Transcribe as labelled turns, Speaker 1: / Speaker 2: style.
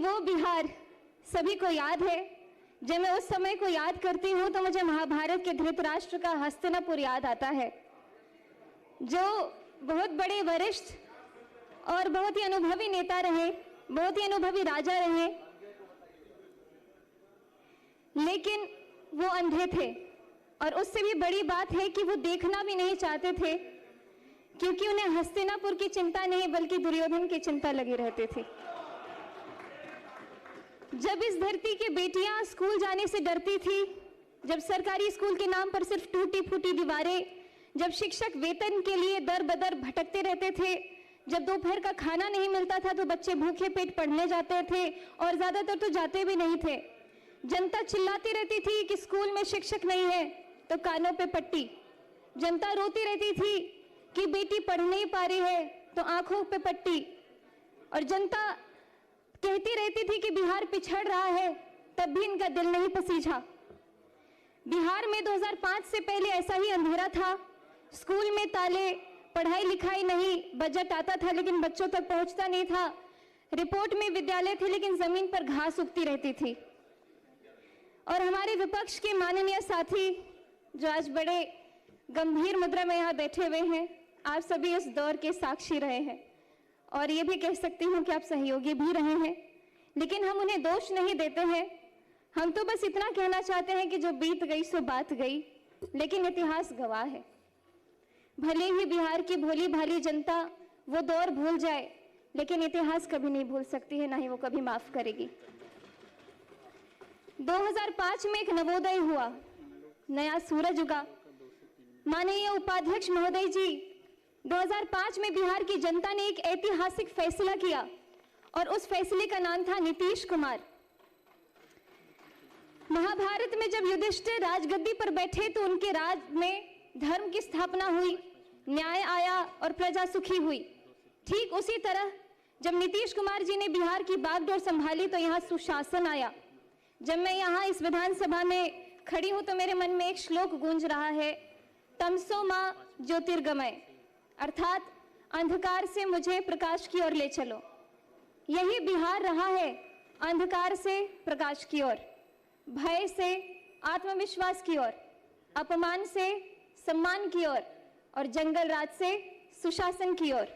Speaker 1: वो बिहार सभी को याद है। जब मैं उस समय को याद करती हूँ तो मुझे महाभारत के धृतराष्ट्र का हस्तिनापुर याद आता है, जो बहुत बड़े वरिष्ठ और बहुत ही अनुभवी नेता रहे, बहुत ही अनुभवी राजा रहे, लेकिन वो अंधे थे। और उससे भी बड़ी बात है कि वो देखना भी नहीं चाहते थे, क्योंकि उन्हें हस्तिनापुर की चिंता नहीं बल्कि दुर्योधन की चिंता लगी रहती थी। जब इस धरती की बेटियां स्कूल जाने से डरती थी, जब सरकारी स्कूल के नाम पर सिर्फ टूटी फूटी दीवारें, जब शिक्षक वेतन के लिए दर बदर भटकते रहते थे, जब दोपहर का खाना नहीं मिलता था तो बच्चे भूखे पेट पढ़ने जाते थे और ज्यादातर तो जाते भी नहीं थे। जनता चिल्लाती रहती थी कि स्कूल में शिक्षक नहीं है तो कानों पे पट्टी। जनता रोती रहती थी कि बेटी पढ़ नहीं पा रही है तो आंखों पे पट्टी। और जनता कहती रहती थी कि बिहार पिछड़ रहा है, तब भी इनका दिल नहीं पसीजा। बिहार में 2005 से पहले ऐसा ही अंधेरा था। स्कूल में ताले, पढ़ाई लिखाई नहीं, बजट आता था लेकिन बच्चों तक पहुंचता नहीं था, रिपोर्ट में विद्यालय थे लेकिन जमीन पर घास उगती रहती थी। और हमारे विपक्ष के माननीय साथी जो आज बड़े गंभीर मुद्रा में यहाँ बैठे हुए हैं, आप सभी इस दौर के साक्षी रहे हैं और ये भी कह सकती हूँ कि आप सहयोगी भी रहे हैं, लेकिन हम उन्हें दोष नहीं देते हैं। हम तो बस इतना कहना चाहते हैं कि जो बीत गई सो बात गई, लेकिन इतिहास गवाह है। भले ही बिहार की भोली भाली जनता वो दौर भूल जाए, लेकिन इतिहास कभी नहीं भूल सकती है, ना ही वो कभी माफ करेगी। 2005 में एक नवोदय हुआ, नया सूरज उगा। माननीय उपाध्यक्ष महोदय जी, 2005 में बिहार की जनता ने एक ऐतिहासिक फैसला किया और उस फैसले का नाम था नीतीश कुमार। महाभारत में जब युधिष्ठिर राजगद्दी पर बैठे तो उनके राज में धर्म की स्थापना हुई, न्याय आया और प्रजा सुखी हुई। ठीक उसी तरह जब नीतीश कुमार जी ने बिहार की बागडोर संभाली तो यहाँ सुशासन आया। जब मैं यहाँ इस विधानसभा में खड़ी हूँ तो मेरे मन में एक श्लोक गूंज रहा है, तमसो मां ज्योतिर्गमय, अर्थात अंधकार से मुझे प्रकाश की ओर ले चलो। यही बिहार रहा है, अंधकार से प्रकाश की ओर, भय से आत्मविश्वास की ओर, अपमान से सम्मान की ओर और जंगल राज से सुशासन की ओर।